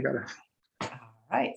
Got it. All right.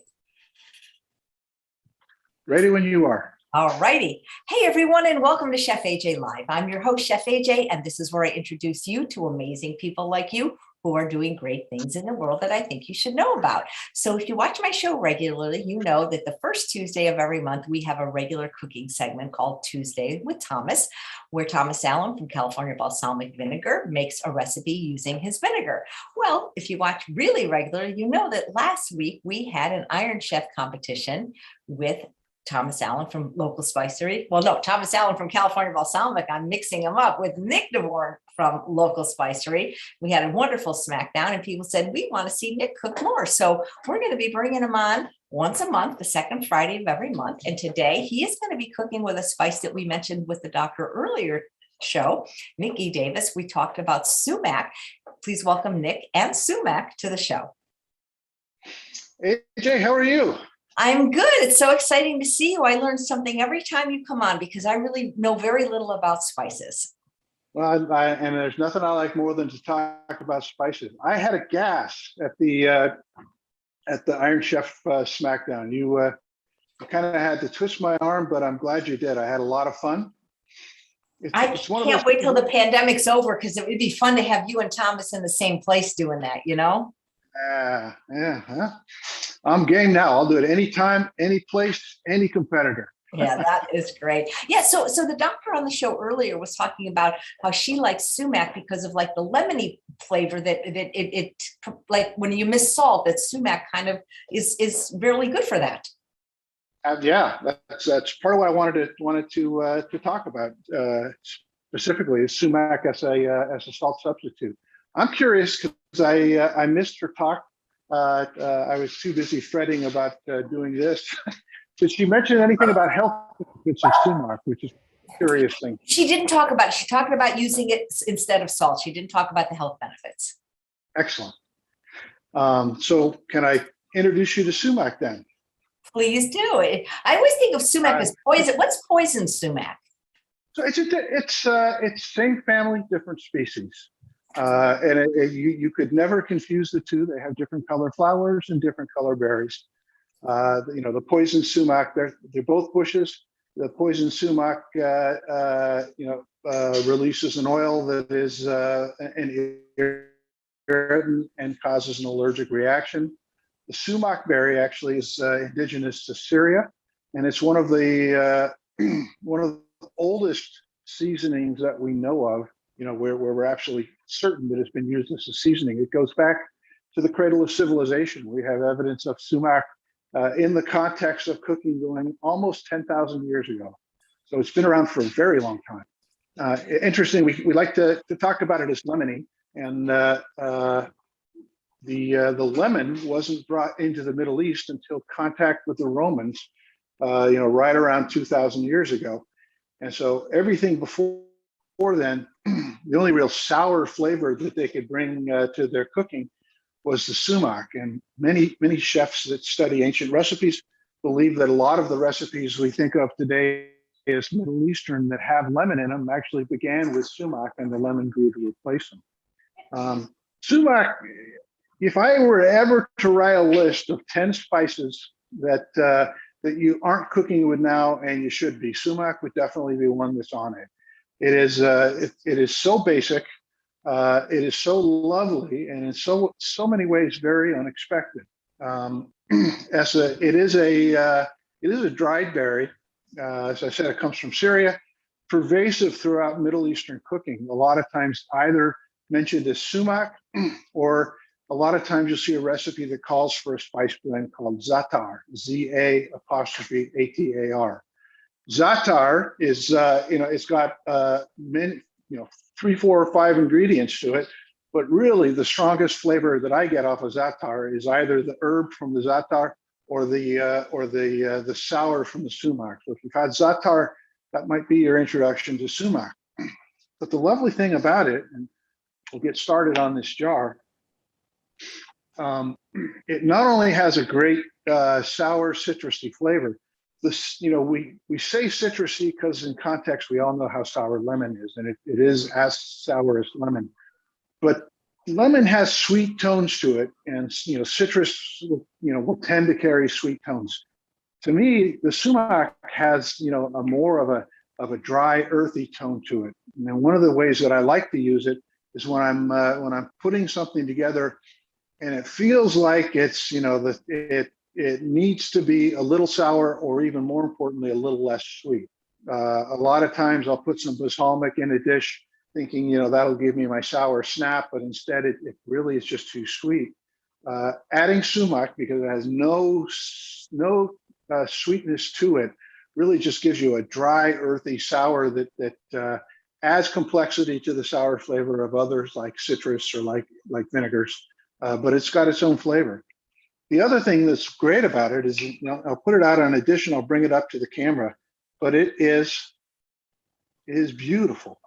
Ready when you are. All righty. Hey, everyone, and welcome to Chef AJ Live. I'm your host, Chef AJ, and this is where I introduce you to amazing people like you who are doing great things in the world that I think you should know about. So if you watch my show regularly, you know that the first Tuesday of every month, we have a regular cooking segment called Tuesday with Thomas, where Thomas Allen from California Balsamic Vinegar makes a recipe using his vinegar. Well, if you watch really regularly, you know that last week we had an Iron Chef competition with Thomas Allen from local Spicery. Well, no, Thomas Allen from California Balsamic. I'm mixing him up with Nick Davoren from local Spicery. We had a wonderful smackdown and people said, we want to see Nick cook more. So we're going to be bringing him on once a month, the second Friday of every month. And today he is going to be cooking with a spice that we mentioned with the doctor earlier show, Nikki Davis. We talked about sumac. Please welcome Nick and sumac to the show. AJ, how are you? I'm good. It's so exciting to see you. I learn something every time you come on because I really know very little about spices. Well, and there's nothing I like more than to talk about spices. I had a gas at the Iron Chef Smackdown. You kind of had to twist my arm, but I'm glad you did. I had a lot of fun. I can't wait till the pandemic's over because it would be fun to have you and Thomas in the same place doing that, you know? Yeah. I'm game now. I'll do it anytime, any place, any competitor. Yeah, that is great. Yeah, so the doctor on the show earlier was talking about how she likes sumac because of like the lemony flavor that it like when you miss salt, that sumac kind of is really good for that. Yeah, that's part of what I wanted to talk about specifically is sumac as a salt substitute. I'm curious because I missed her talk. I was too busy fretting about doing this. Did she mention anything about health benefits of sumac, which is a curious thing? She didn't talk about it. She talked about using it instead of salt. She didn't talk about the health benefits. Excellent. So can I introduce you to sumac then? Please do. I always think of sumac as poison. What's poison sumac? So it's same family, different species. You could never confuse the two. They have different color flowers and different color berries. The poison sumac, they're both bushes. The poison sumac, releases an oil that is an irritant and causes an allergic reaction. The sumac berry actually is indigenous to Syria, and it's one of the oldest seasonings that we know of. Where we're actually certain that it's been used as a seasoning. It goes back to the cradle of civilization. We have evidence of sumac in the context of cooking going almost 10,000 years ago. So it's been around for a very long time. Interesting, we like to talk about it as lemony, and the lemon wasn't brought into the Middle East until contact with the Romans, right around 2,000 years ago. And so everything before then, the only real sour flavor that they could bring to their cooking was the sumac. And many chefs that study ancient recipes believe that a lot of the recipes we think of today as Middle Eastern that have lemon in them actually began with sumac, and the lemon grew to replace them. Sumac, if I were ever to write a list of 10 spices that you aren't cooking with now and you should be, sumac would definitely be one that's on it. It is so basic, it is so lovely, and in so many ways very unexpected. It is a dried berry. As I said, it comes from Syria, pervasive throughout Middle Eastern cooking. A lot of times either mentioned as sumac, or a lot of times you'll see a recipe that calls for a spice blend called za'atar, Z-A''ATAR. Za'atar is, it's got many, 3, 4, or 5 ingredients to it, but really the strongest flavor that I get off of za'atar is either the herb from the za'atar or the sour from the sumac. So if you've had za'atar, that might be your introduction to sumac. But the lovely thing about it, and we'll get started on this jar, it not only has a great sour citrusy flavor. We say citrusy because in context we all know how sour lemon is, and it is as sour as lemon. But lemon has sweet tones to it, and citrus, will tend to carry sweet tones. To me, the sumac has, a more of a dry, earthy tone to it. And one of the ways that I like to use it is when I'm putting something together, and it feels like it's, it needs to be a little sour, or even more importantly, a little less sweet. A lot of times I'll put some balsamic in a dish thinking, that'll give me my sour snap, but instead it really is just too sweet. Adding sumac, because it has no sweetness to it, really just gives you a dry, earthy sour that adds complexity to the sour flavor of others like citrus or like vinegars, but it's got its own flavor. The other thing that's great about it is, I'll put it out on a dish and I'll bring it up to the camera, but it is beautiful.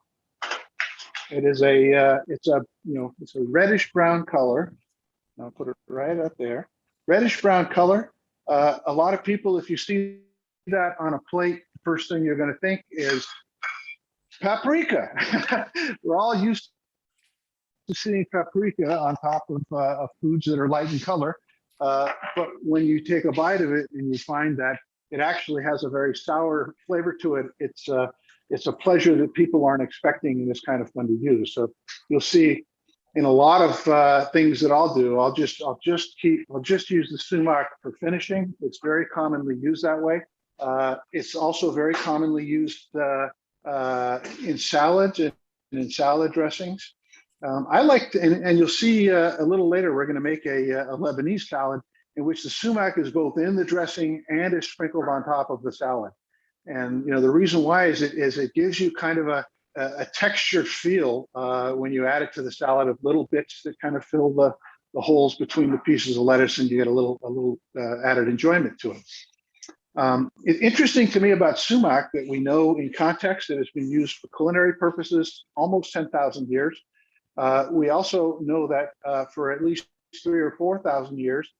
It is it's a reddish brown color. I'll put it right up there. Reddish brown color. A lot of people, if you see that on a plate, the first thing you're going to think is paprika. We're all used to seeing paprika on top of foods that are light in color. But when you take a bite of it and you find that it actually has a very sour flavor to it, it's a pleasure that people aren't expecting, and it's kind of fun to use. So you'll see in a lot of things that I'll do, I'll just use the sumac for finishing. It's very commonly used that way. It's also very commonly used in salads and in salad dressings. I like to, and you'll see a little later, we're going to make a Lebanese salad in which the sumac is both in the dressing and is sprinkled on top of the salad. And the reason why is it gives you kind of a textured feel when you add it to the salad, of little bits that kind of fill the holes between the pieces of lettuce, and you get a little added enjoyment to it. It's interesting to me about sumac that we know in context that it's been used for culinary purposes almost 10,000 years. We also know that for at least 3,000 or 4,000 years,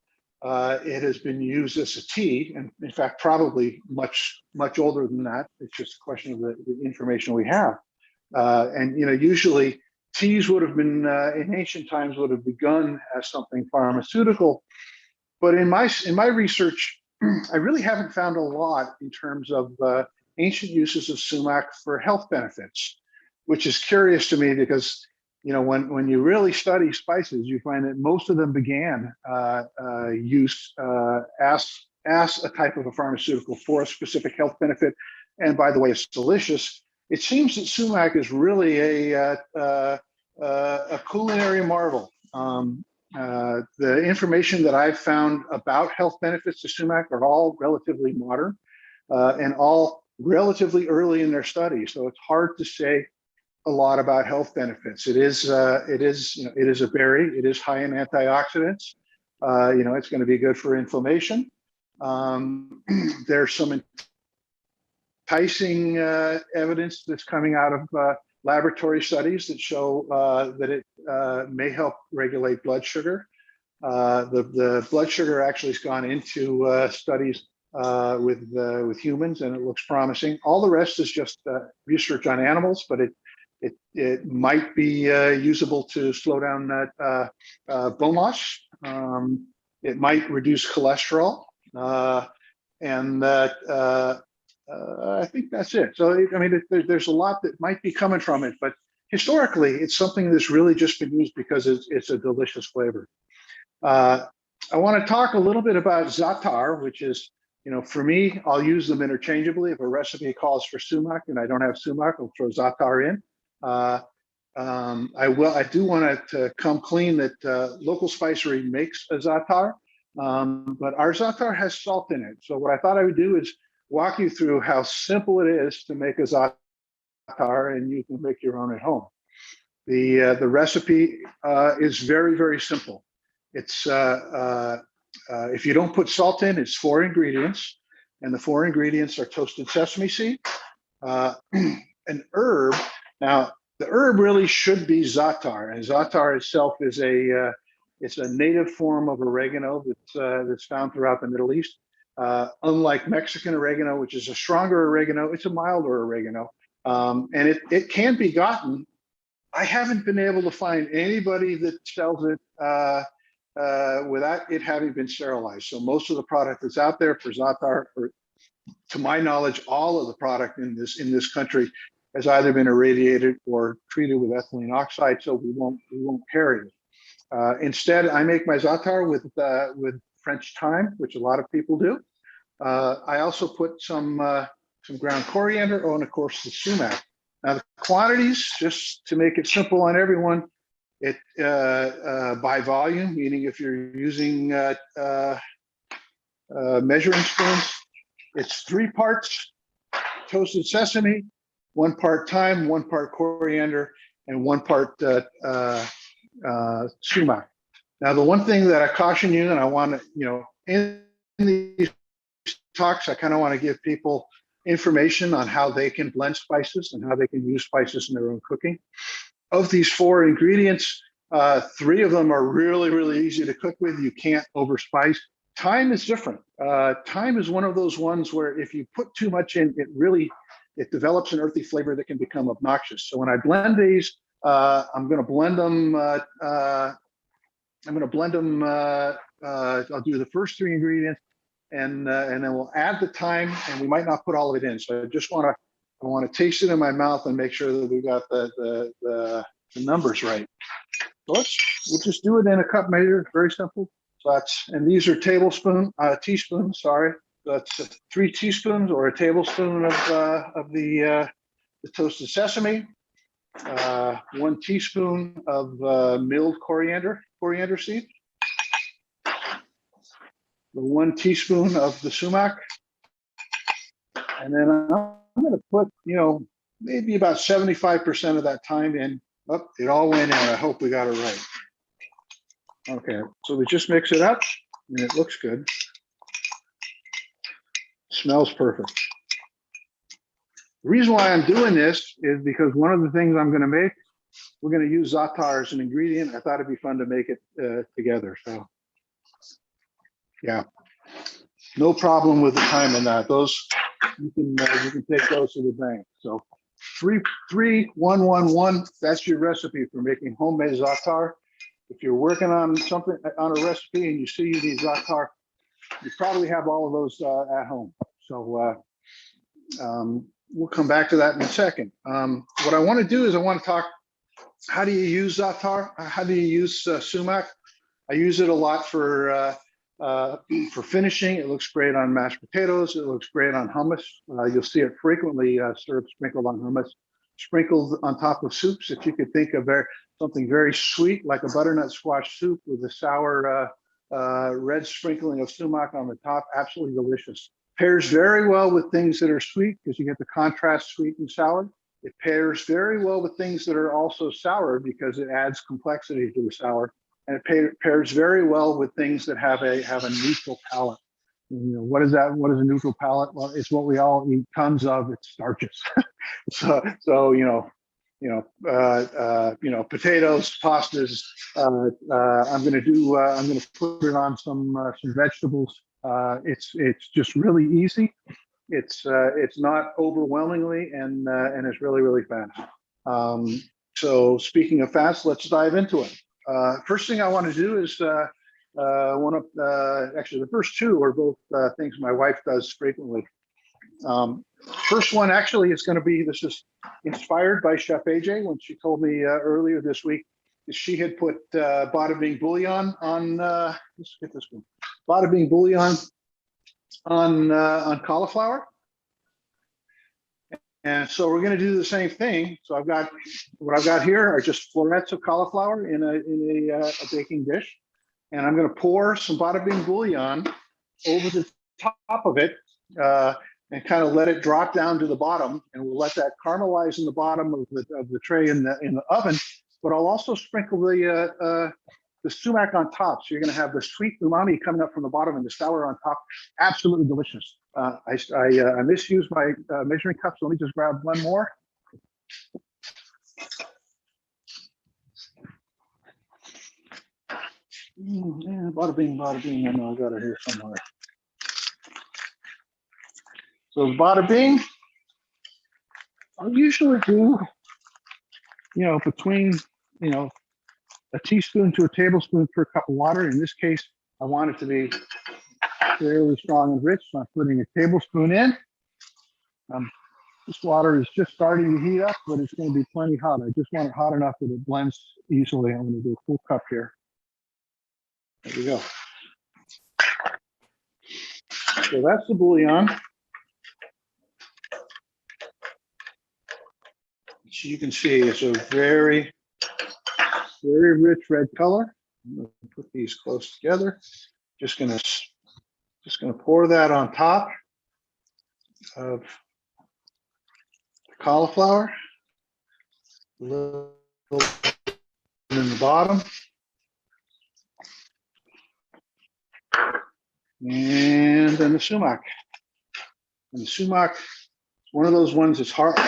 it has been used as a tea, and in fact, probably much older than that. It's just a question of the information we have. And usually teas would have been in ancient times would have begun as something pharmaceutical, but in my research, I really haven't found a lot in terms of ancient uses of sumac for health benefits, which is curious to me because when you really study spices, you find that most of them began use as a type of a pharmaceutical for a specific health benefit. And by the way, it's delicious. It seems that sumac is really a culinary marvel. The information that I've found about health benefits to sumac are all relatively modern and all relatively early in their study. So it's hard to say a lot about health benefits. It is a berry. It is high in antioxidants. It's going to be good for inflammation. There's some enticing evidence that's coming out of laboratory studies that show that it may help regulate blood sugar. The blood sugar actually has gone into studies with humans, and it looks promising. All the rest is just research on animals, but it might be usable to slow down bone loss. It might reduce cholesterol, and I think that's it. So, there's a lot that might be coming from it, but historically, it's something that's really just been used because it's a delicious flavor. I want to talk a little bit about za'atar, which is, for me, I'll use them interchangeably. If a recipe calls for sumac and I don't have sumac, I'll throw za'atar in. I do want to come clean that local Spicery makes a za'atar, but our za'atar has salt in it. So what I thought I would do is walk you through how simple it is to make a za'atar, and you can make your own at home. The recipe is very, very simple. It's if you don't put salt in, it's 4 ingredients, and the 4 ingredients are toasted sesame seed, an herb. Now, the herb really should be za'atar, and za'atar itself is it's a native form of oregano that's found throughout the Middle East. Unlike Mexican oregano, which is a stronger oregano, it's a milder oregano, and it can be gotten I haven't been able to find anybody that sells it without it having been sterilized. So most of the product that's out there for za'atar, or to my knowledge, all of the product in this country has either been irradiated or treated with ethylene oxide, so we won't carry it. Instead, I make my za'atar with French thyme, which a lot of people do. I also put some ground coriander, oh, and of course the sumac. Now the quantities, just to make it simple on everyone, it by volume, meaning if you're using measuring spoons, it's 3 parts toasted sesame, 1 part thyme, 1 part coriander, and 1 part sumac. Now, the one thing that I caution you, and I want to, in these talks, I kind of want to give people information on how they can blend spices and how they can use spices in their own cooking. Of these 4 ingredients, 3 of them are really, really easy to cook with. You can't overspice. Thyme is different. Thyme is one of those ones where if you put too much in, it develops an earthy flavor that can become obnoxious. So when I blend these, I'm going to blend them. I'll do the first 3 ingredients, and then we'll add the thyme, and we might not put all of it in. So I want to taste it in my mouth and make sure that we got the numbers right. So we'll just do it in a cup measure. Very simple. So and these are teaspoons. Sorry. That's 3 teaspoons or a tablespoon of the toasted sesame. 1 teaspoon of milled coriander seed. 1 teaspoon of the sumac. And then I'm going to put, maybe about 75% of that thyme in. Oh, it all went in. I hope we got it right. Okay, so we just mix it up, and it looks good. Smells perfect. The reason why I'm doing this is because one of the things I'm going to make, we're going to use za'atar as an ingredient. I thought it'd be fun to make it together. So, yeah, no problem with the time in that. Those you can take those to the bank. So 3-3-1-1-1. That's your recipe for making homemade za'atar. If you're working on a recipe and you see you need za'atar, you probably have all of those at home. So we'll come back to that in a second. What I want to do is I want to talk, how do you use za'atar? How do you use sumac? I use it a lot for finishing. It looks great on mashed potatoes. It looks great on hummus. You'll see it frequently syrup sprinkled on hummus, sprinkled on top of soups. If you could think of something very sweet, like a butternut squash soup with a sour red sprinkling of sumac on the top, absolutely delicious. Pairs very well with things that are sweet because you get the contrast sweet and sour. It pairs very well with things that are also sour because it adds complexity to the sour. And it pairs very well with things that have a neutral palate. What is that? What is a neutral palate? Well, it's what we all eat tons of. It's starches. so potatoes, pastas. I'm going to put it on some vegetables. It's just really easy. It's not overwhelmingly, and it's really, really fast. So speaking of fast, let's dive into it. First thing I want to do is actually the first 2 are both things my wife does frequently. First one actually is going to be, this is inspired by Chef AJ when she told me earlier this week that she had put bada bing bouillon on, let's get this one, bada bing bouillon on cauliflower. And so we're going to do the same thing. So what I've got here are just florets of cauliflower in a baking dish. And I'm going to pour some bada bing bouillon over the top of it and kind of let it drop down to the bottom. And we'll let that caramelize in the bottom of the tray in the oven. But I'll also sprinkle the sumac on top. So you're going to have the sweet umami coming up from the bottom and the sour on top. Absolutely delicious. I misused my measuring cup, so let me just grab one more. Yeah, bada bing, bada bing. I know I got it here somewhere. So bada bing, I'll usually do between, a teaspoon to a tablespoon per cup of water. In this case, I want it to be fairly strong and rich, so I'm putting a tablespoon in. This water is just starting to heat up, but it's going to be plenty hot. I just want it hot enough that it blends easily. I'm going to do a full cup here. There we go. So that's the bouillon. So you can see it's a very, very rich red color. I'm going to put these close together. Just going to pour that on top of the cauliflower. A little in the bottom. And then the sumac. And the sumac is one of those ones that's hard.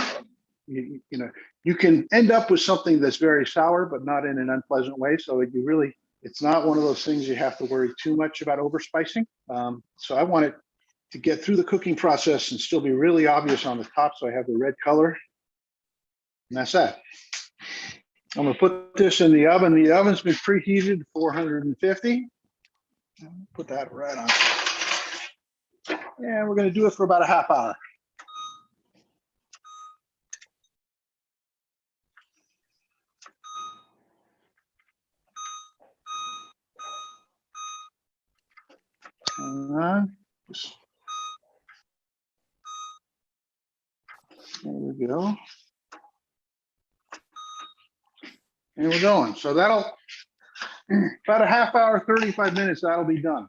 You can end up with something that's very sour, but not in an unpleasant way. So it's not one of those things you have to worry too much about overspicing. So I want it to get through the cooking process and still be really obvious on the top. So I have the red color. And that's that. I'm going to put this in the oven. The oven's been preheated to 450. Put that right on. And we're going to do it for about a half hour. There we go. And we're going. So that'll, about a half hour, 35 minutes, that'll be done.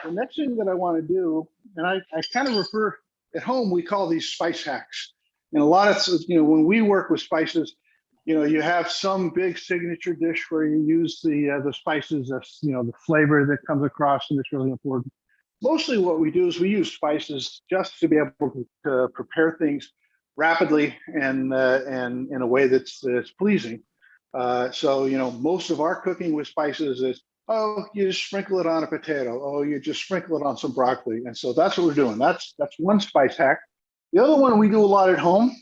The next thing that I want to do, and I kind of refer, at home, we call these spice hacks. And a lot of, when we work with spices, you have some big signature dish where you use the spices, the flavor that comes across, and it's really important. Mostly what we do is we use spices just to be able to prepare things rapidly and in a way that's pleasing. So, most of our cooking with spices is, oh, you just sprinkle it on a potato. Oh, you just sprinkle it on some broccoli. And so that's what we're doing. That's one spice hack. The other one we do a lot at home.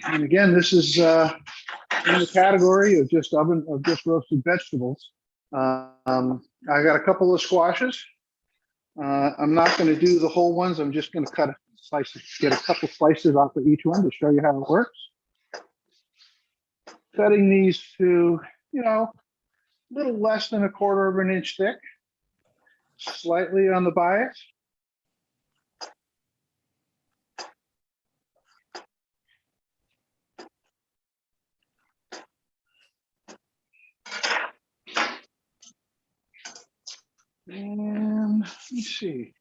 And again, this is in the category of just roasted vegetables. I got a couple of squashes. I'm not going to do the whole ones. I'm just going to get a couple slices off of each one to show you how it works. Cutting these to, a little less than 1/4 of an inch thick, slightly on the bias. And let me see.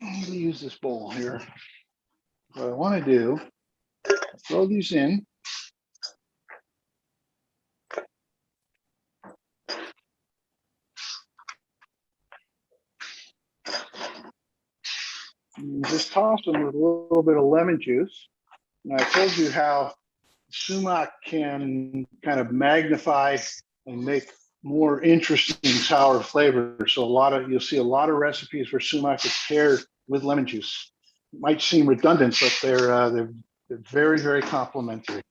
I'm going to use this bowl here. What I want to do, throw these in. And just toss them with a little bit of lemon juice. And I told you how sumac can kind of magnify and make more interesting sour flavor. So you'll see a lot of recipes where sumac is paired with lemon juice. It might seem redundant, but they're very, very complementary.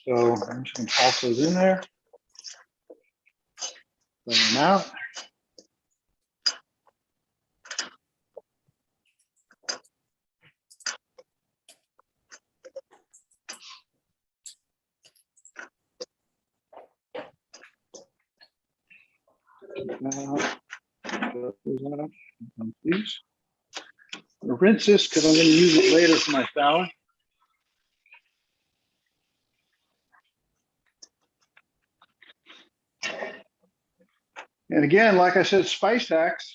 So I'm just going to toss those in there. Let them out. Please. I'm going to rinse this because I'm going to use it later for my salad. And again, like I said, spice hacks.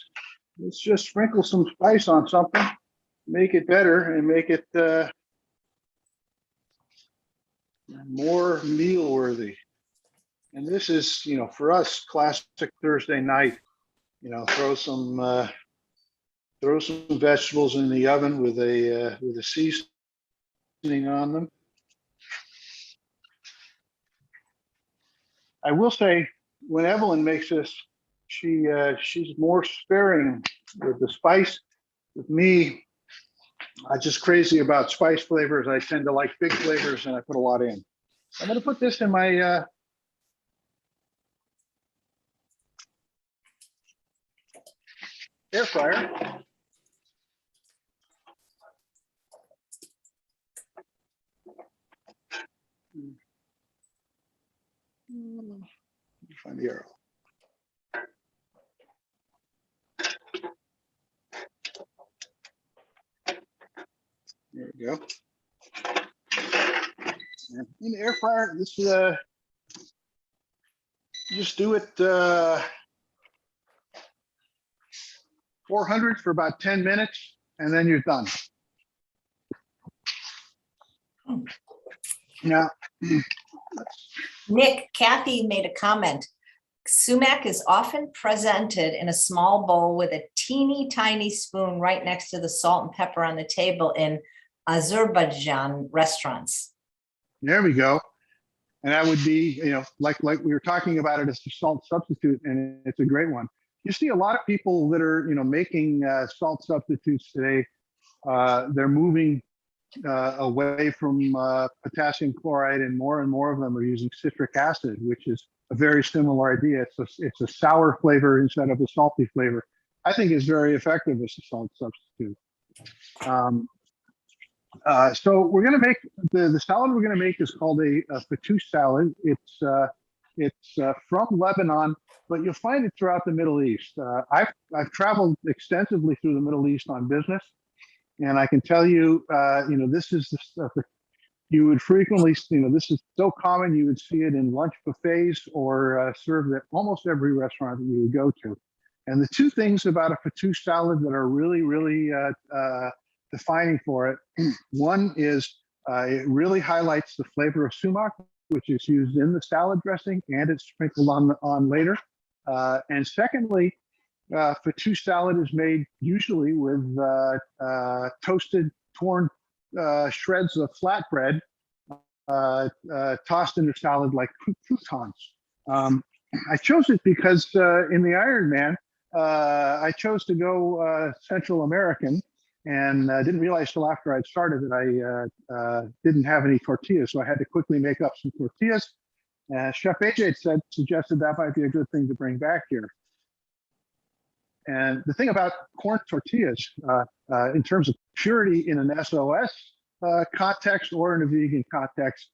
Let's just sprinkle some spice on something, make it better, and make it more meal worthy. And this is, for us, classic Thursday night. Throw some vegetables in the oven with a seasoning on them. I will say, when Evelyn makes this, she's more sparing with the spice. With me, I'm just crazy about spice flavors. I tend to like big flavors, and I put a lot in. I'm going to put this in my air fryer. Find the arrow. There we go. And in the air fryer, this just do it 400 for about 10 minutes, and then you're done. Now, Nick, Kathy made a comment. Sumac is often presented in a small bowl with a teeny tiny spoon right next to the salt and pepper on the table in Azerbaijan restaurants. there we go. And that would be, like we were talking about it as a salt substitute, and it's a great one. You see a lot of people that are, making salt substitutes today. They're moving away from potassium chloride, and more of them are using citric acid, which is a very similar idea. It's a sour flavor instead of a salty flavor. I think it's very effective as a salt substitute. So we're going to make the salad we're going to make is called a Fattoush salad. It's from Lebanon, but you'll find it throughout the Middle East. I've traveled extensively through the Middle East on business, and I can tell you, this is the stuff that you would frequently, this is so common. You would see it in lunch buffets or served at almost every restaurant that you would go to. And the two things about a Fattoush salad that are really, really defining for it, one is it really highlights the flavor of sumac, which is used in the salad dressing, and it's sprinkled on later. And secondly, Fattoush salad is made usually with toasted, torn shreds of flatbread tossed in the salad like croutons. I chose it because in the Ironman, I chose to go Central American, and didn't realize till after I'd started that I didn't have any tortillas, so I had to quickly make up some tortillas. Chef AJ suggested that might be a good thing to bring back here. And the thing about corn tortillas, in terms of purity in an SOS context or in a vegan context,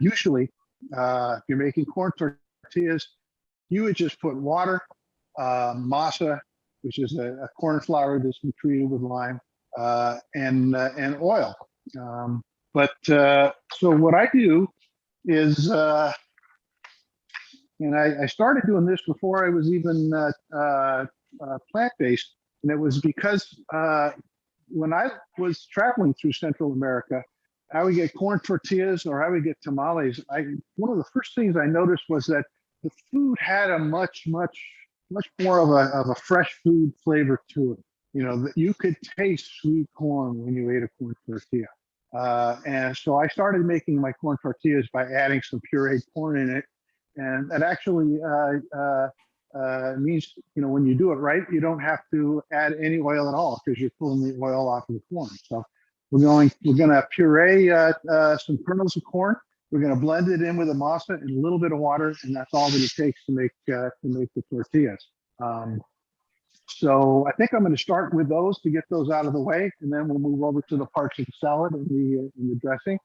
usually if you're making corn tortillas, you would just put water, masa, which is a corn flour that's been treated with lime, and oil. So what I do is, and I started doing this before I was even plant-based, and it was because when I was traveling through Central America, I would get corn tortillas or I would get tamales. One of the first things I noticed was that the food had a much more of a fresh food flavor to it. That you could taste sweet corn when you ate a corn tortilla. And so I started making my corn tortillas by adding some pureed corn in it. And that actually means, when you do it right, you don't have to add any oil at all because you're pulling the oil off of the corn. So we're going to puree some kernels of corn. We're going to blend it in with a masa and a little bit of water, and that's all that it takes to make the tortillas. So I think I'm going to start with those to get those out of the way, and then we'll move over to the parts of the salad and the dressing.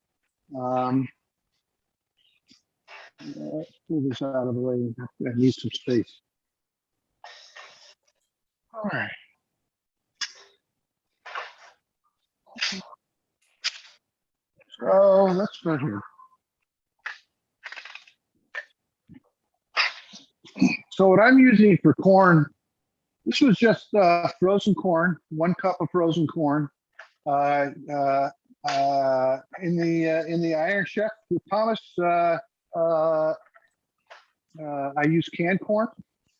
Let's pull this out of the way. I need some space. All right. So let's start here. So what I'm using for corn, this was just frozen corn, 1 cup of frozen corn. In the Iron Chef with Thomas, I use canned corn.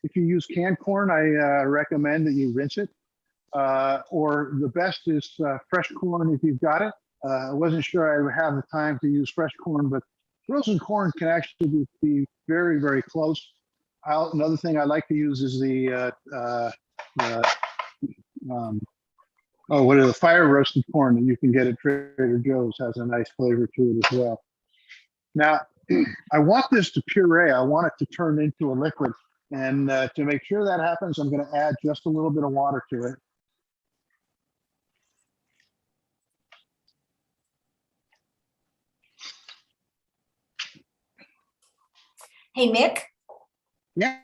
If you use canned corn, I recommend that you rinse it. Or the best is fresh corn if you've got it. I wasn't sure I would have the time to use fresh corn, but frozen corn can actually be very, very close. Another thing I like to use is the Oh, what is the fire roasted corn that you can get at Trader Joe's has a nice flavor to it as well. Now, I want this to puree. I want it to turn into a liquid. And to make sure that happens, I'm going to add just a little bit of water to it. Hey, Mick. Yeah.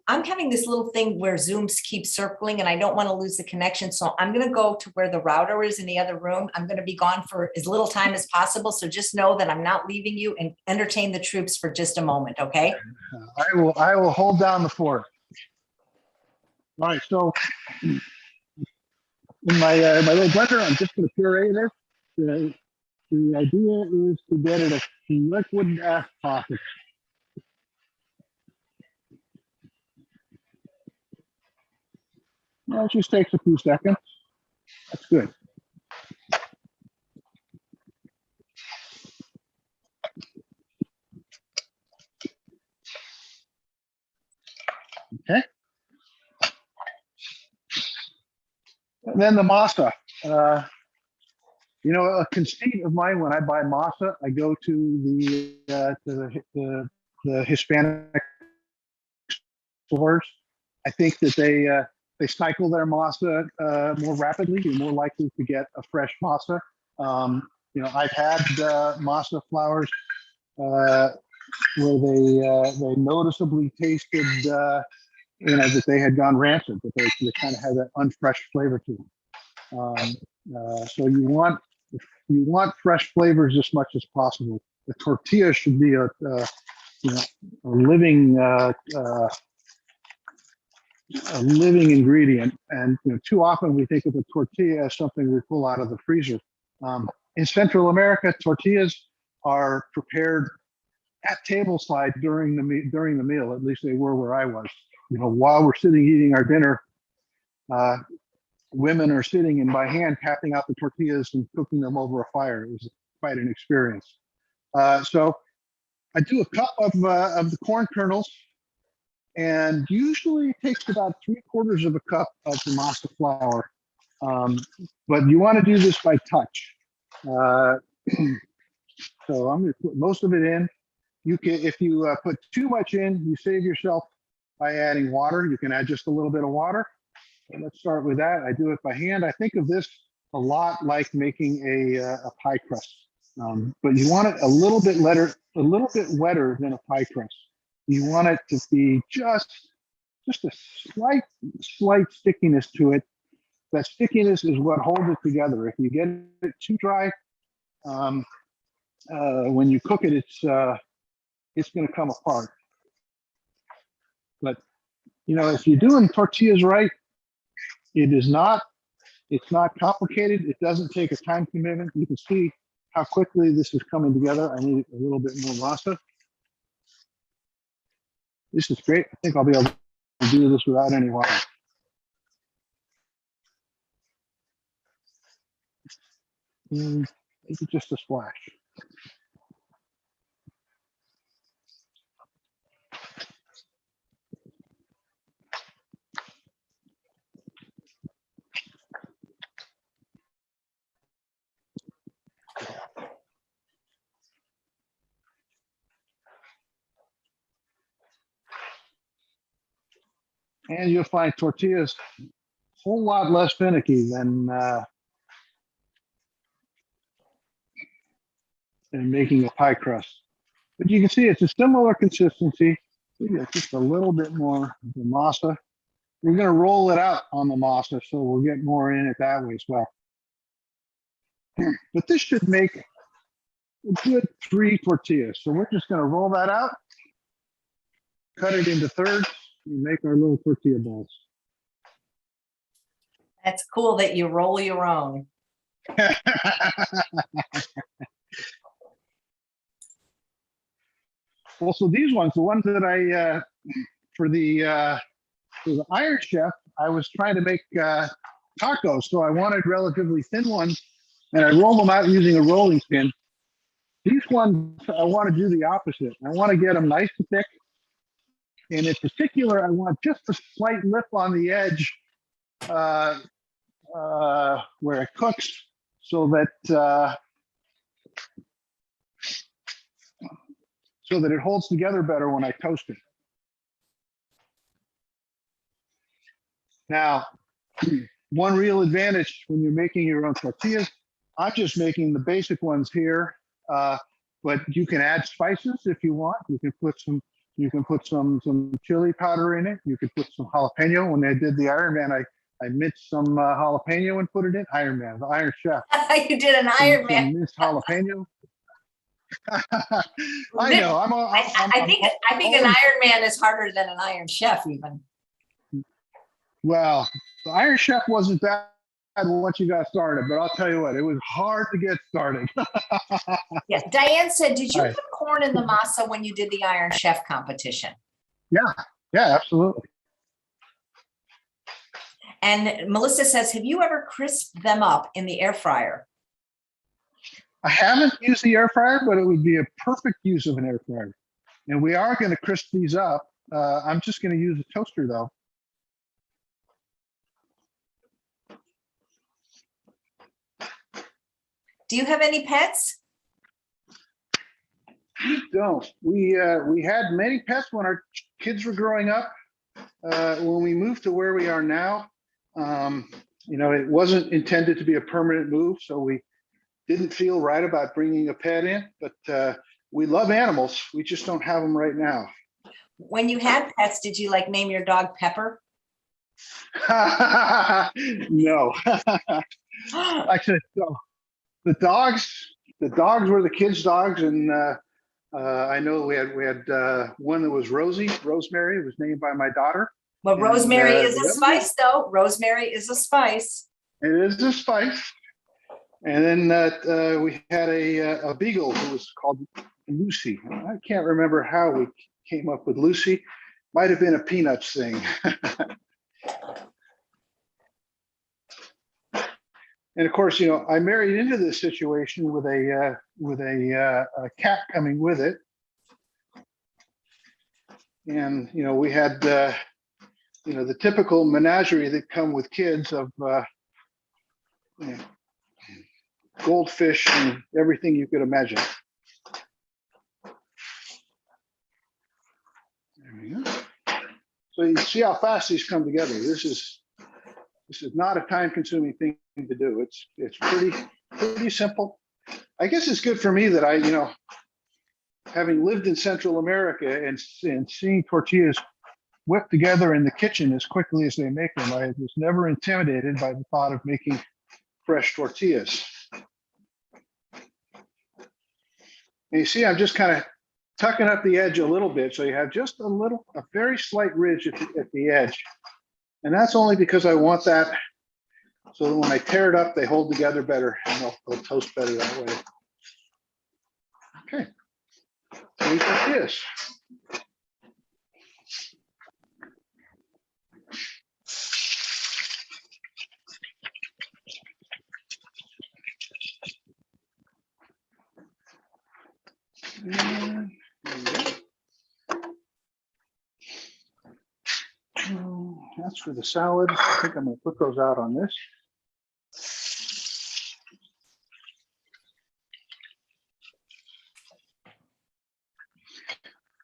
I'm having this little thing where Zooms keep circling and I don't want to lose the connection. So I'm going to go to where the router is in the other room. I'm going to be gone for as little time as possible. So just know that I'm not leaving you, and entertain the troops for just a moment. Okay. I will hold down the fort. All right. So in my little blender, I'm just going to puree this. The idea is to get it as liquid as possible. Well, it just takes a few seconds. That's good. Okay. And then the masa. You know, a conceit of mine when I buy masa, I go to the Hispanic stores. I think that they cycle their masa more rapidly. You're more likely to get a fresh masa. You know, I've had masa flours where they noticeably tasted, you know, that they had gone rancid, that they kind of had that unfresh flavor to them. So you want fresh flavors as much as possible. The tortilla should be a you know, a living ingredient. And you know, too often we think of a tortilla as something we pull out of the freezer. In Central America, tortillas are prepared at tableside during the meal. At least they were where I was. You know, while we're sitting eating our dinner, women are sitting and by hand tapping out the tortillas and cooking them over a fire. It was quite an experience. So I do a cup of the corn kernels, and usually it takes about 3/4 of a cup of the masa flour. But you want to do this by touch. So I'm going to put most of it in. You can, if you put too much in, you save yourself by adding water. You can add just a little bit of water. So let's start with that. I do it by hand. I think of this a lot like making a pie crust, but you want it a little bit wetter than a pie crust. You want it to be just a slight stickiness to it. That stickiness is what holds it together. If you get it too dry, when you cook it, it's going to come apart. But you know, if you're doing tortillas right, it's not complicated. It doesn't take a time commitment. You can see how quickly this is coming together. I need a little bit more masa. This is great. I think I'll be able to do this without any water. Maybe just a splash. And you'll find tortillas a whole lot less finicky than making a pie crust. But you can see it's a similar consistency. Just a little bit more of the masa. We're going to roll it out on the masa, so we'll get more in it that way as well. But this should make a good 3 tortillas. So we're just going to roll that out, cut it into thirds, and make our little tortilla balls. That's cool that you roll your own. Well, so these ones, the ones that I for the Iron Chef, I was trying to make tacos, so I wanted relatively thin ones, and I roll them out using a rolling pin. These ones, I want to do the opposite. I want to get them nice and thick, and in particular, I want just a slight lip on the edge where it cooks so that it holds together better when I toast it. Now, one real advantage when you're making your own tortillas, I'm just making the basic ones here, but you can add spices if you want. You can put some chili powder in it. You could put some jalapeno. When I did the Iron Man, I minced some jalapeno and put it in. Iron Man, the Iron Chef. You did an Iron Man. Some minced jalapeno. I know. I think an Iron Man is harder than an Iron Chef even. Well, the Iron Chef wasn't bad once you got started, but I'll tell you what, it was hard to get started. Yes, Diane said, did you put corn in the masa when you did the Iron Chef competition? Yeah, absolutely. And Melissa says, have you ever crisped them up in the air fryer? I haven't used the air fryer, but it would be a perfect use of an air fryer. And we are going to crisp these up. I'm just going to use a toaster though. Do you have any pets? We don't. We had many pets when our kids were growing up. When we moved to where we are now, it wasn't intended to be a permanent move, so we didn't feel right about bringing a pet in. But we love animals. We just don't have them right now. When you had pets, did you name your dog Pepper? No. Actually, no. The dogs were the kids' dogs, and I know we had one that was Rosemary. It was named by my daughter. Well, Rosemary is a spice, though. Rosemary is a spice. It is a spice. And then we had a beagle who was called Lucy. I can't remember how we came up with Lucy. Might have been a Peanuts thing. And of course, I married into this situation with a cat coming with it, and we had the typical menagerie that come with kids of goldfish and everything you could imagine. There we go. So you see how fast these come together. This is not a time-consuming thing to do. It's pretty simple. I guess it's good for me that I, having lived in Central America and seeing tortillas whipped together in the kitchen as quickly as they make them, I was never intimidated by the thought of making fresh tortillas. And you see, I'm just kind of tucking up the edge a little bit, so you have just a very slight ridge at the edge. And that's only because I want that so that when I tear it up, they hold together better and they'll toast better that way. Okay, so we got this. And that's for the salad. I think I'm going to put those out on this.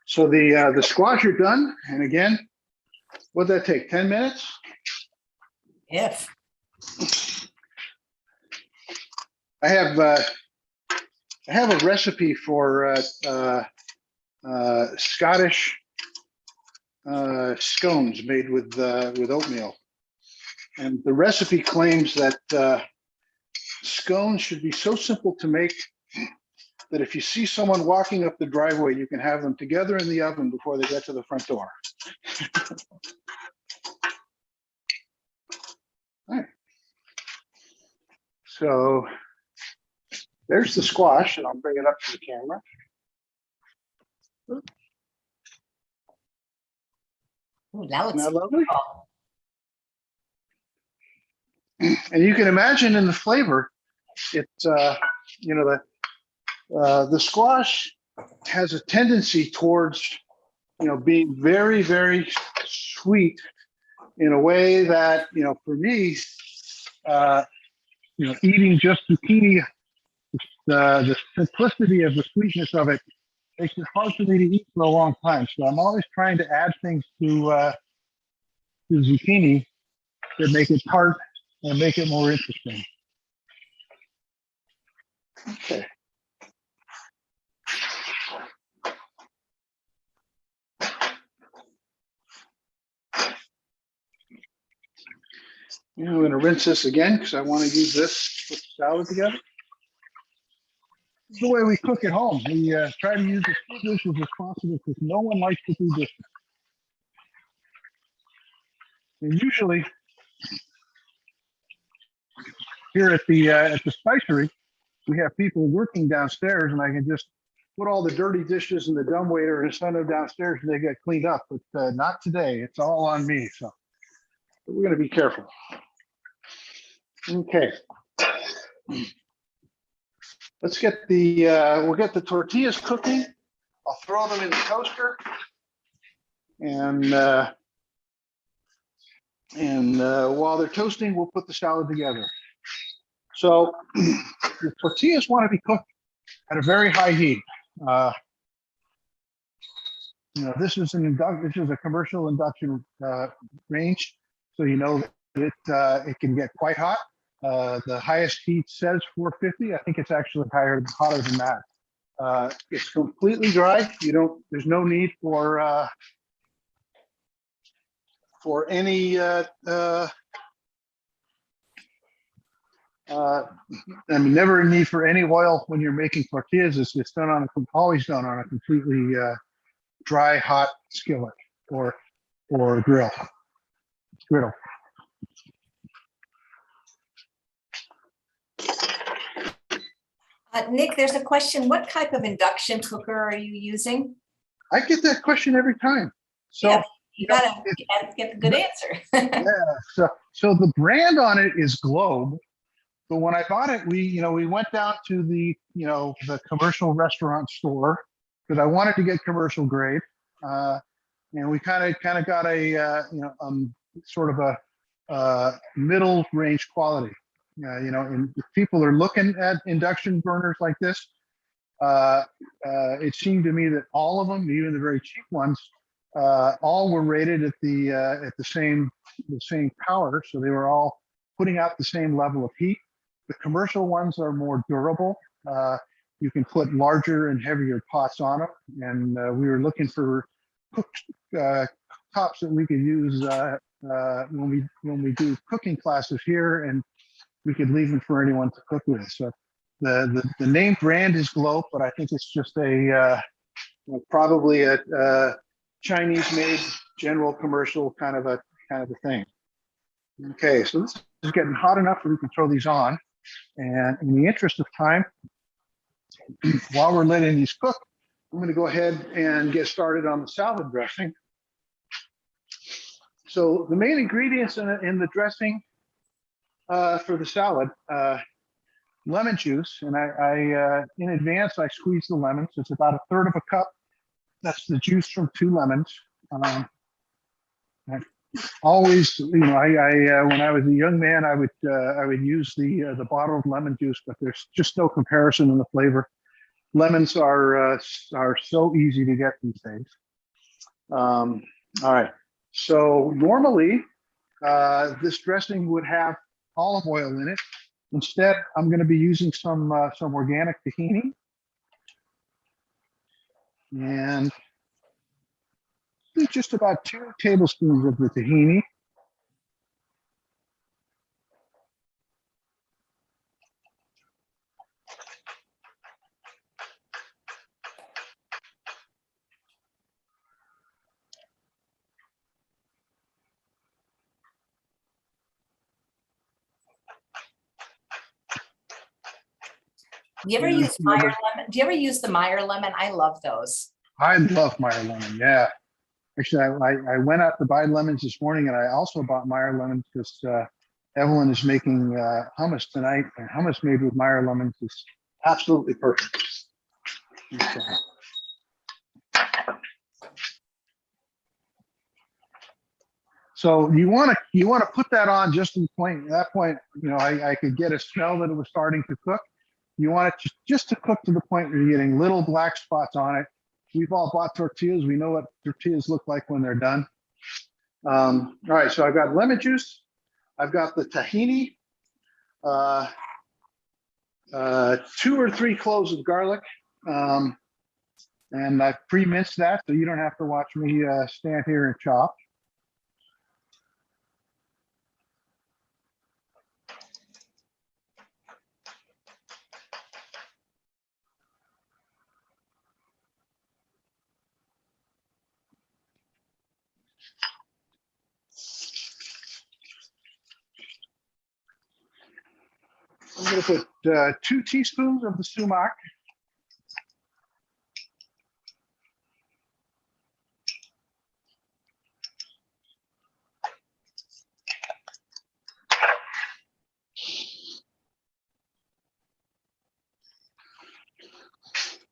So the squash are done. And again, what'd that take? 10 minutes? If. I have a recipe for Scottish scones made with oatmeal, and the recipe claims that scones should be so simple to make that if you see someone walking up the driveway, you can have them together in the oven before they get to the front door. All right. So there's the squash, and I'll bring it up to the camera. Ooh, that looks lovely. cool. And you can imagine in the flavor, it's the squash has a tendency towards being very, very sweet in a way that for me eating just zucchini, the simplicity of the sweetness of it makes it hard for me to eat for a long time. So I'm always trying to add things to zucchini that make it tart and make it more interesting. Okay. I'm going to rinse this again because I want to use this with the salad together. This is the way we cook at home. We try to use as few dishes as possible because no one likes to do dishes. And usually, here at the Spicery, we have people working downstairs, and I can just put all the dirty dishes in the dumbwaiter and send them downstairs, and they get cleaned up. But not today. It's all on me. So we're going to be careful. Okay. Let's get we'll get the tortillas cooking. I'll throw them in the toaster, and while they're toasting, we'll put the salad together. So the tortillas want to be cooked at a very high heat. This is a commercial induction range, so it can get quite hot. The highest heat says 450. I think it's actually hotter than that. It's completely dry. There's no need for any never a need for any oil when you're making tortillas. It's always done on a completely dry, hot skillet or griddle. Nick, there's a question. What type of induction cooker are you using? I get that question every time. So yeah, you gotta get the good answer. Yeah. So the brand on it is Globe. But when I bought it, we went down to the commercial restaurant store because I wanted to get commercial grade, and we kind of got a sort of a middle range quality. And if people are looking at induction burners like this, it seemed to me that all of them, even the very cheap ones, all were rated at the same power, so they were all putting out the same level of heat. The commercial ones are more durable. You can put larger and heavier pots on them, and we were looking for tops that we could use when we do cooking classes here, and we could leave them for anyone to cook with. So the name brand is Globe, but I think it's just probably a Chinese-made general commercial kind of a thing. Okay, so this is getting hot enough that we can throw these on. And in the interest of time, while we're letting these cook, I'm going to go ahead and get started on the salad dressing. So the main ingredients in the dressing for the salad, lemon juice, and I in advance I squeeze the lemons. It's about 1/3 of a cup. That's the juice from 2 lemons. Always, when I was a young man, I would use the bottled lemon juice, but there's just no comparison in the flavor. Lemons are so easy to get these days. All right. So normally, this dressing would have olive oil in it. Instead, I'm going to be using some organic tahini, and just about 2 tablespoons of the tahini. Do you ever use Meyer lemon? Do you ever use the Meyer lemon? I love those. I love Meyer lemon. Yeah. Actually, I went out to buy lemons this morning, and I also bought Meyer lemons because Evelyn is making hummus tonight, and hummus made with Meyer lemons is absolutely perfect. Okay. So you want to put that on just to the point. At that point, I could get a smell that it was starting to cook. You want it just to cook to the point where you're getting little black spots on it. We've all bought tortillas. We know what tortillas look like when they're done. All right, so I've got lemon juice. I've got the tahini, 2 or 3 cloves of garlic. And I've pre-minced that, so you don't have to watch me stand here and chop. I'm going to put 2 teaspoons of the sumac.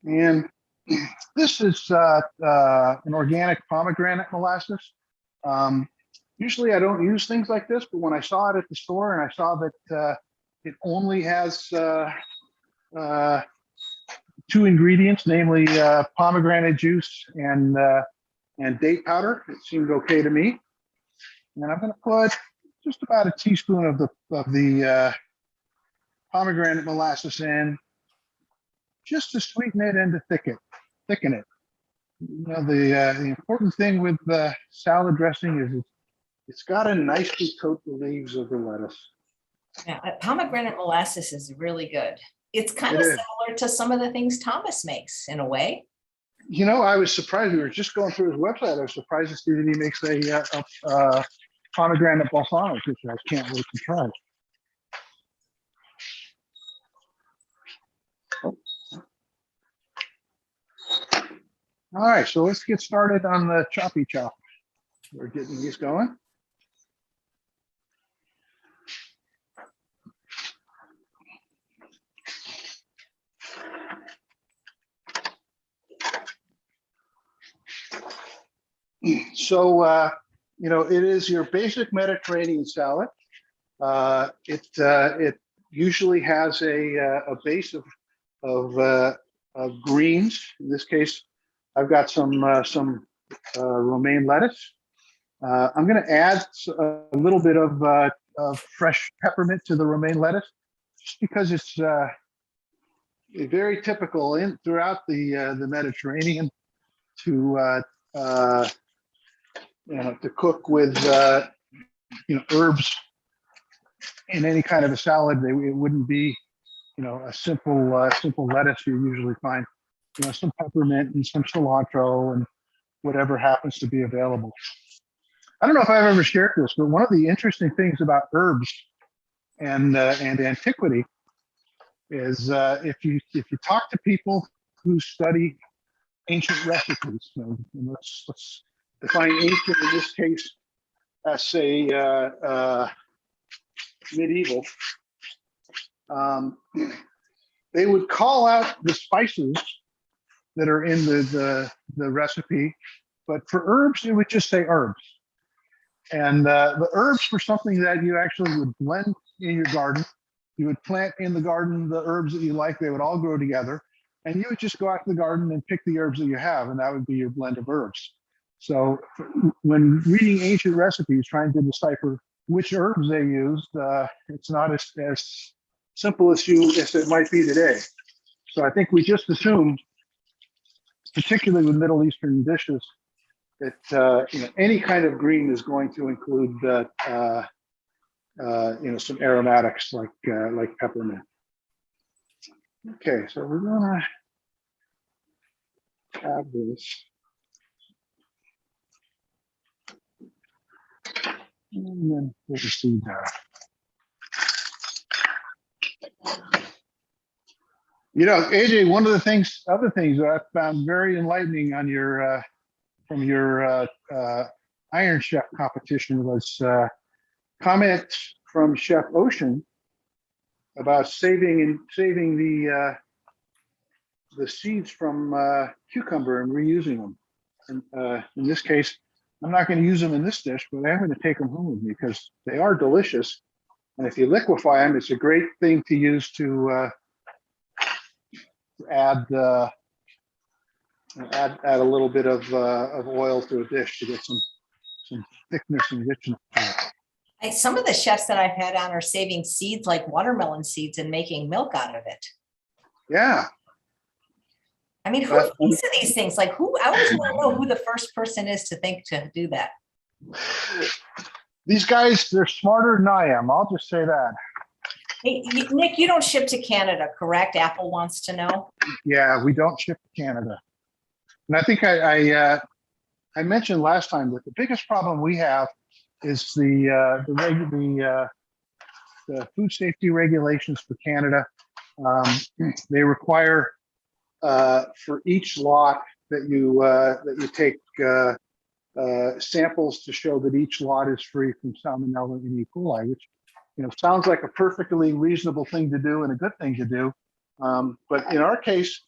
And this is an organic pomegranate molasses. Usually I don't use things like this, but when I saw it at the store and I saw that it only has 2 ingredients, namely pomegranate juice and date powder, it seemed okay to me. And I'm going to put just about a teaspoon of the pomegranate molasses in, just to sweeten it and to thicken it. The important thing with salad dressing is it's got to nicely coat the leaves of the lettuce. Yeah, pomegranate molasses is really good. It's kind of similar to some of the things Thomas makes in a way. I was surprised. We were just going through his website. I was surprised to see that he makes a pomegranate balsamic, which I can't wait to try. All right, so let's get started on the choppy chop. We're getting these going. So, it is your basic Mediterranean salad. It usually has a base of greens. In this case, I've got some romaine lettuce. I'm going to add a little bit of fresh peppermint to the romaine lettuce, just because it's very typical throughout the Mediterranean to cook with herbs in any kind of a salad. It wouldn't be a simple lettuce. You usually find some peppermint and some cilantro and whatever happens to be available. I don't know if I've ever shared this, but one of the interesting things about herbs and antiquity is if you talk to people who study ancient recipes, and let's define ancient in this case as, say, medieval, they would call out the spices that are in the recipe, but for herbs, it would just say herbs. And the herbs were something that you actually would blend in your garden. You would plant in the garden the herbs that you like. They would all grow together. And you would just go out to the garden and pick the herbs that you have, and that would be your blend of herbs. So when reading ancient recipes, trying to decipher which herbs they used, it's not as simple as it might be today. So I think we just assume, particularly with Middle Eastern dishes, that any kind of green is going to include some aromatics like peppermint. Okay, so we're gonna add this. And then we'll see that. AJ, one of the other things that I found very enlightening on from your Iron Chef competition was comments from Chef Ocean about saving the seeds from cucumber and reusing them. And in this case, I'm not going to use them in this dish, but I'm going to take them home with me because they are delicious. And if you liquefy them, it's a great thing to use to add a little bit of oil to a dish to get some thickness and richness to it. Some of the chefs that I've had on are saving seeds like watermelon seeds and making milk out of it. Yeah. I mean, who thinks of these things? Like who? I always want to know who the first person is to think to do that. These guys, they're smarter than I am. I'll just say that. Hey, Nick, you don't ship to Canada, correct? Apple wants to know. Yeah, we don't ship to Canada. And I think I mentioned last time that the biggest problem we have is the food safety regulations for Canada. They require for each lot that you take samples to show that each lot is free from salmonella and E. coli, which sounds like a perfectly reasonable thing to do and a good thing to do. But in our case,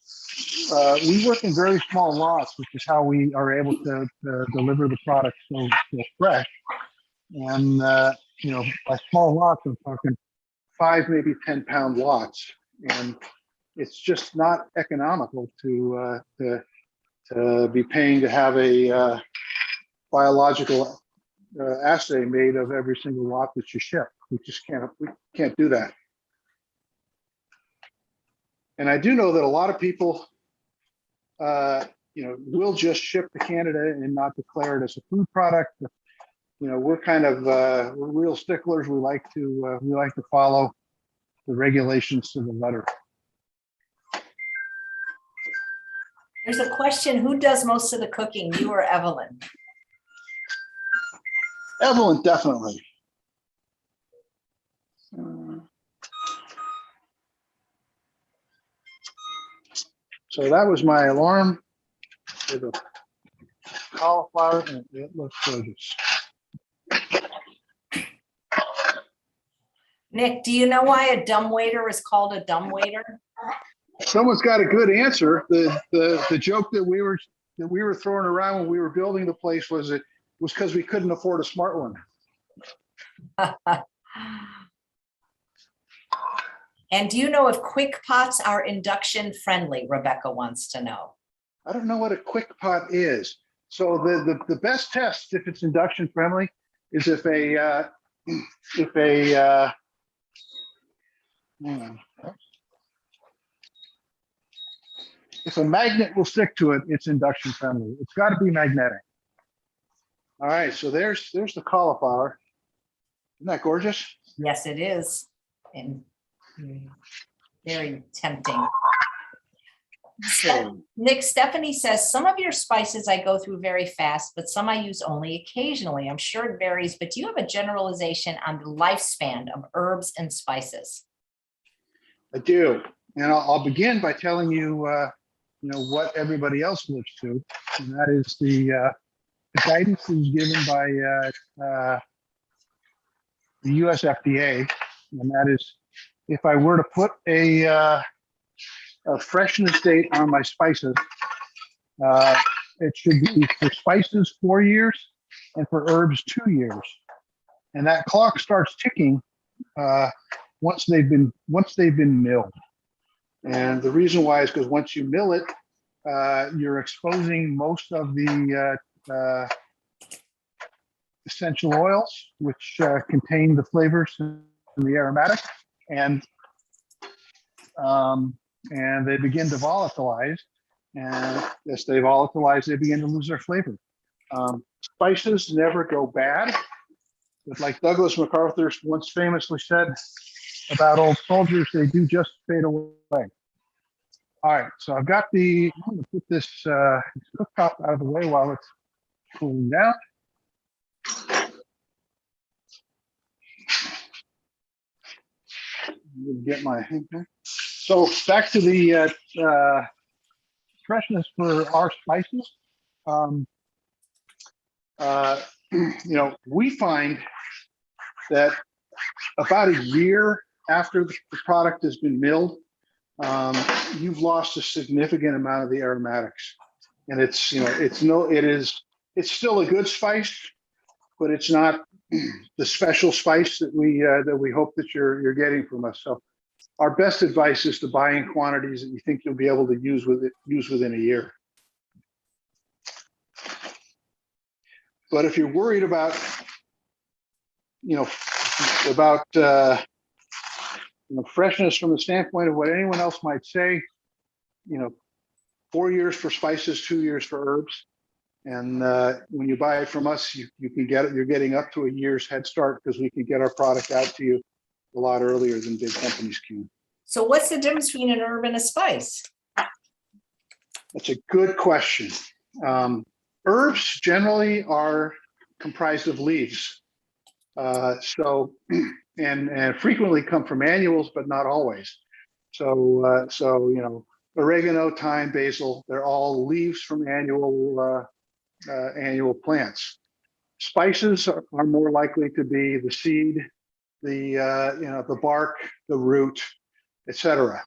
we work in very small lots, which is how we are able to deliver the product so fresh. And by small lots, I'm talking 5, maybe 10-pound lots, and it's just not economical to be paying to have a biological assay made of every single lot that you ship. We can't do that. And I do know that a lot of people, will just ship to Canada and not declare it as a food product. We're kind of we're real sticklers. We like to follow the regulations to the letter. There's a question: who does most of the cooking, you or Evelyn? Evelyn, definitely. So that was my alarm for the cauliflower, and it looks gorgeous. Nick, do you know why a dumbwaiter is called a dumbwaiter? Someone's got a good answer. The joke that we were throwing around when we were building the place was because we couldn't afford a smart one. And do you know if quick pots are induction friendly? Rebecca wants to know. I don't know what a quick pot is. So the best test if it's induction friendly is if a magnet will stick to it, it's induction friendly. It's got to be magnetic. All right, so there's the cauliflower. Isn't that gorgeous? Yes, it is. And very tempting. Nick, Stephanie says, some of your spices I go through very fast, but some I use only occasionally. I'm sure it varies, but do you have a generalization on the lifespan of herbs and spices? I do. And I'll begin by telling you, what everybody else lives to, and that is the guidance is given by the US FDA, and that is if I were to put a freshness date on my spices, it should be for spices 4 years and for herbs 2 years, and that clock starts ticking once they've been milled. And the reason why is because once you mill it, you're exposing most of the essential oils, which contain the flavors and the aromatics, and they begin to volatilize. And as they volatilize, they begin to lose their flavor. Spices never go bad, but like Douglas MacArthur once famously said about old soldiers, they do just fade away. All right, so I'm going to put this cooktop out of the way while it's cooling down. I'm going to get my So back to the freshness for our spices. We find that about a year after the product has been milled, you've lost a significant amount of the aromatics, and it is it's still a good spice, but it's not the special spice that we hope that you're getting from us. So our best advice is to buy in quantities that you think you'll be able to use within a year. But if you're worried about, about freshness from the standpoint of what anyone else might say, 4 years for spices, 2 years for herbs. And when you buy it from us, you can get it. You're getting up to a year's head start because we can get our product out to you a lot earlier than big companies can. So what's the difference between an herb and a spice? That's a good question. Herbs generally are comprised of leaves. And frequently come from annuals, but not always. So oregano, thyme, basil, they're all leaves from annual plants. Spices are more likely to be the seed, the bark, the root, etc.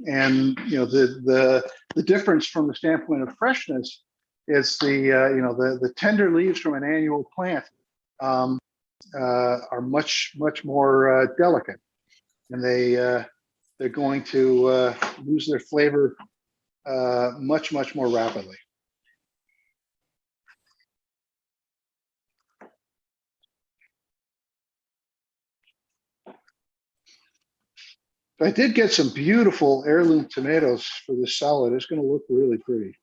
And the difference from the standpoint of freshness is the tender leaves from an annual plant are much more delicate, and they're going to lose their flavor much more rapidly. I did get some beautiful heirloom tomatoes for this salad. It's going to look really pretty.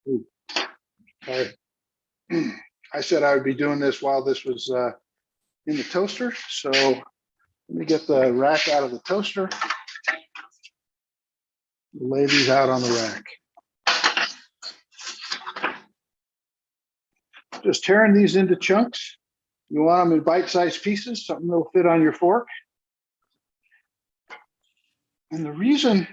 Ooh, sorry. I said I would be doing this while this was in the toaster. So let me get the rack out of the toaster. Lay these out on the rack. Just tearing these into chunks. You want them in bite-sized pieces, something that'll fit on your fork. And the reason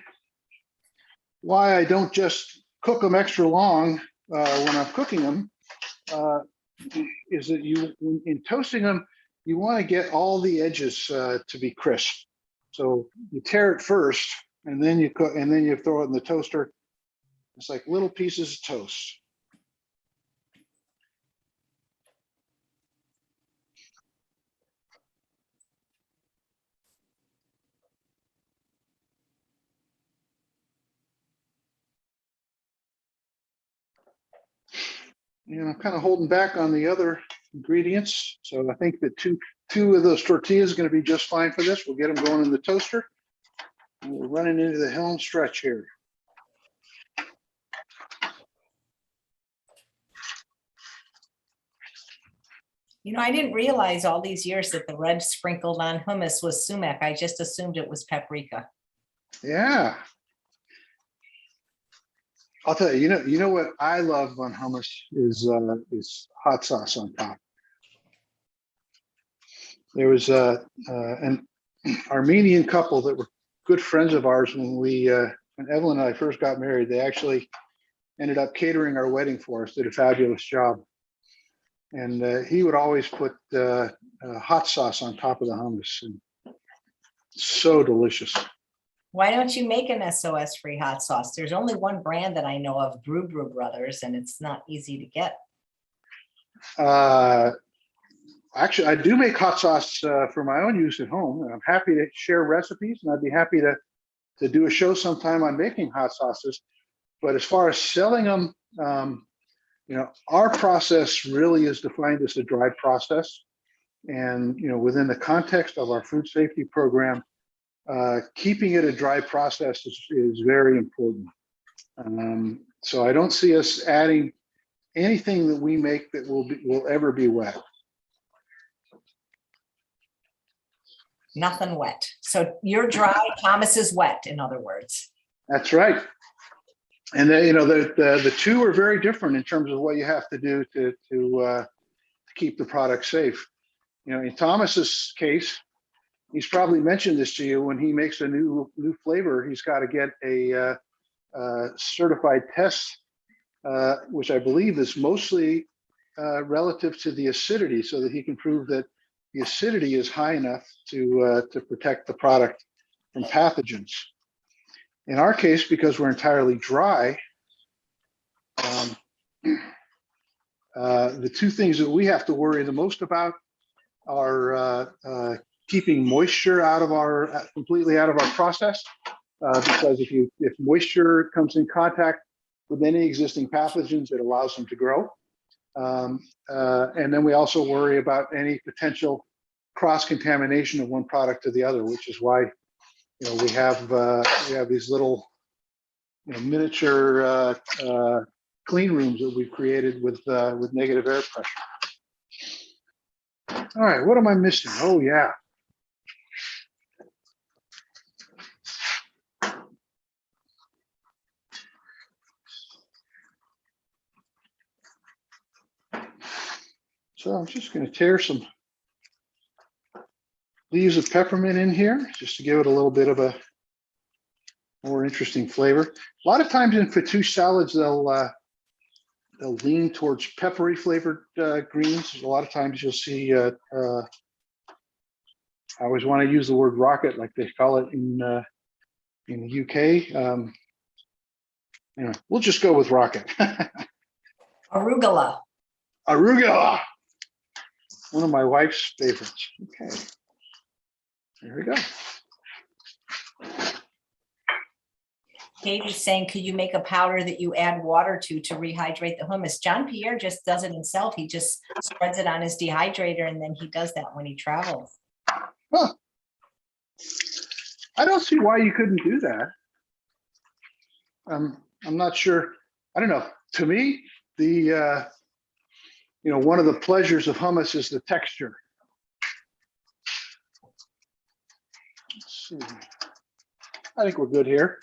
why I don't just cook them extra long when I'm cooking them is that in toasting them, you want to get all the edges to be crisp. So you tear it first, and then you cook, and then you throw it in the toaster. It's like little pieces of toast. And I'm kind of holding back on the other ingredients. So I think that two of those tortillas is going to be just fine for this. We'll get them going in the toaster. And we're running into the home stretch here. I didn't realize all these years that the red sprinkled on hummus was sumac. I just assumed it was paprika. Yeah. I'll tell you, you know what I love on hummus is hot sauce on top. There was an Armenian couple that were good friends of ours when Evelyn and I first got married. They actually ended up catering our wedding for us, did a fabulous job. And he would always put hot sauce on top of the hummus. And so delicious. Why don't you make an SOS-free hot sauce? There's only one brand that I know of, Brew Brothers, and it's not easy to get. Actually, I do make hot sauce for my own use at home, and I'm happy to share recipes, and I'd be happy to do a show sometime on making hot sauces. But as far as selling them, our process really is defined as a dry process. And, within the context of our food safety program, keeping it a dry process is very important. So I don't see us adding anything that we make that will ever be wet. Nothing wet. So you're dry, Thomas is wet, in other words. That's right. And the two are very different in terms of what you have to do to keep the product safe. In Thomas's case, he's probably mentioned this to you. When he makes a new flavor, he's got to get a certified test which I believe is mostly relative to the acidity, so that he can prove that the acidity is high enough to protect the product from pathogens. In our case, because we're entirely dry, the two things that we have to worry the most about are keeping moisture completely out of our process, because if moisture comes in contact with any existing pathogens, it allows them to grow. And then we also worry about any potential cross-contamination of one product to the other, which is why we have these little miniature clean rooms that we've created with negative air pressure. All right, what am I missing? Oh yeah. So I'm just going to tear some leaves of peppermint in here just to give it a little bit of a more interesting flavor. A lot of times in fattoush salads, they'll lean towards peppery flavored greens. A lot of times you'll see, I always want to use the word rocket like they call it in the UK. We'll just go with rocket. Arugula. Arugula. One of my wife's favorites. Okay. There we go. Katie's saying, could you make a powder that you add water to rehydrate the hummus? John Pierre just does it himself. He just spreads it on his dehydrator, and then he does that when he travels. Huh. I don't see why you couldn't do that. I'm not sure. I don't know. To me, one of the pleasures of hummus is the texture. Let's see. I think we're good here.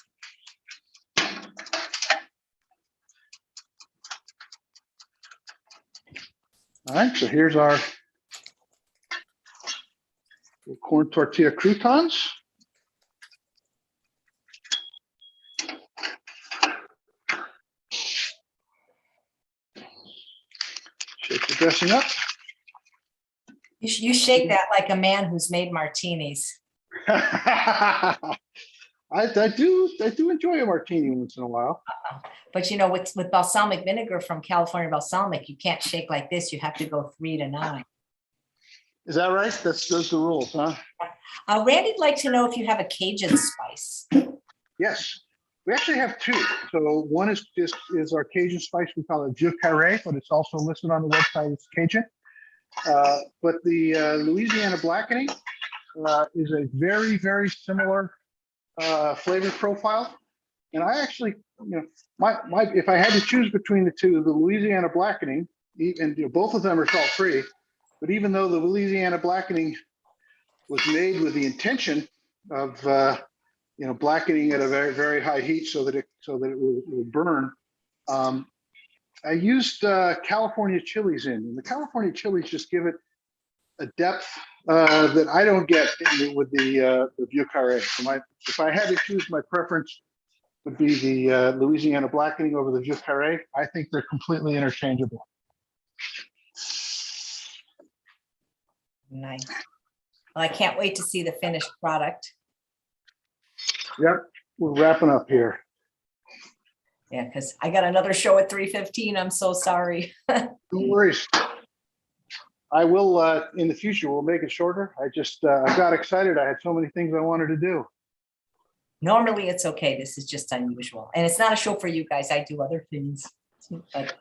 All right, so here's our corn tortilla croutons. Shake the dressing up. You shake that like a man who's made martinis. I do enjoy a martini once in a while. But with balsamic vinegar from California Balsamic, you can't shake like this. You have to go 3 to 9. Is that right? Those the rules, huh? Randy'd like to know if you have a Cajun spice. Yes, we actually have two. So one is our Cajun spice. We call it vieux carré, but it's also listed on the website as Cajun. But the Louisiana blackening is a very, very similar flavor profile. And I actually, if I had to choose between the two, the Louisiana blackening, and both of them are salt-free, but even though the Louisiana blackening was made with the intention of blackening at a very, very high heat so that it will burn, I used California chilies and the California chilies just give it a depth that I don't get with the vieux carré. So if I had to choose, my preference would be the Louisiana blackening over the vieux carré. I think they're completely interchangeable. Nice. Well, I can't wait to see the finished product. Yep, we're wrapping up here. Yeah, because I got another show at 3:15. I'm so sorry. No worries. I will, in the future, we'll make it shorter. I got excited. I had so many things I wanted to do. Normally it's okay. This is just unusual. And it's not a show for you guys. I do other things. But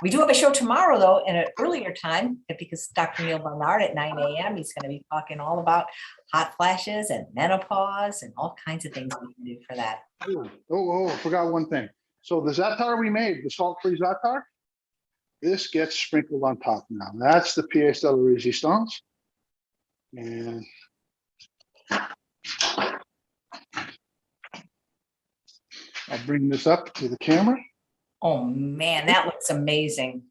we do have a show tomorrow, though, in an earlier time, because Dr. Neil Barnard at 9 a.m. He's going to be talking all about hot flashes and menopause and all kinds of things we can do for that. Oh, I forgot one thing. So the za'atar we made, the salt-free za'atar, this gets sprinkled on top now. That's the pièce de la résistance. And I'll bring this up to the camera. Oh, man, that looks amazing. Isn't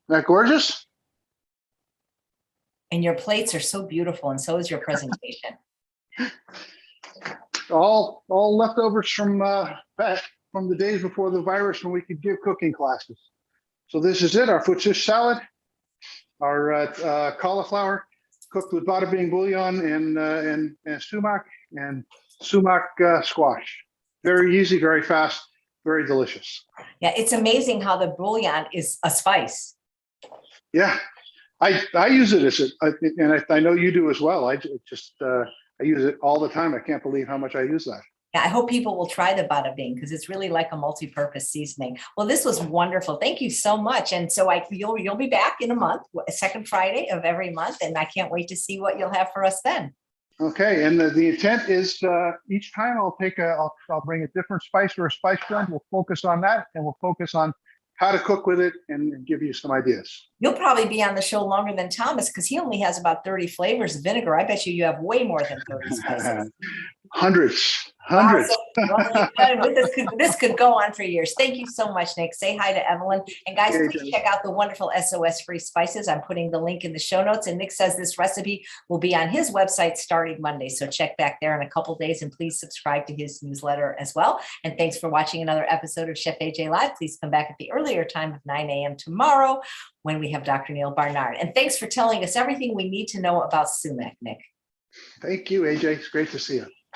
that gorgeous? And your plates are so beautiful, and so is your presentation. All leftovers from from the days before the virus when we could give cooking classes. So this is it, our Fattoush salad, our cauliflower cooked with bada bing bouillon and sumac and sumac squash. Very easy, very fast, very delicious. Yeah, it's amazing how the bouillon is a spice. Yeah, I use it and I know you do as well. I use it all the time. I can't believe how much I use that. Yeah, I hope people will try the bada bing because it's really like a multi-purpose seasoning. Well, this was wonderful. Thank you so much. And so you'll be back in a month, second Friday of every month, and I can't wait to see what you'll have for us then. Okay, and the intent is each time I'll bring a different spice or a spice blend. We'll focus on that, and we'll focus on how to cook with it and give you some ideas. You'll probably be on the show longer than Thomas because he only has about 30 flavors of vinegar. I bet you have way more than 30 spices. Hundreds. Wow, this could go on for years. Thank you so much, Nick. Say hi to Evelyn. And guys, please check out the wonderful SOS-free spices. I'm putting the link in the show notes. And Nick says this recipe will be on his website starting Monday. So check back there in a couple days and please subscribe to his newsletter as well. And thanks for watching another episode of Chef AJ Live. Please come back at the earlier time of 9 a.m. tomorrow when we have Dr. Neil Barnard. And thanks for telling us everything we need to know about sumac, Nick. Thank you, AJ. It's great to see you.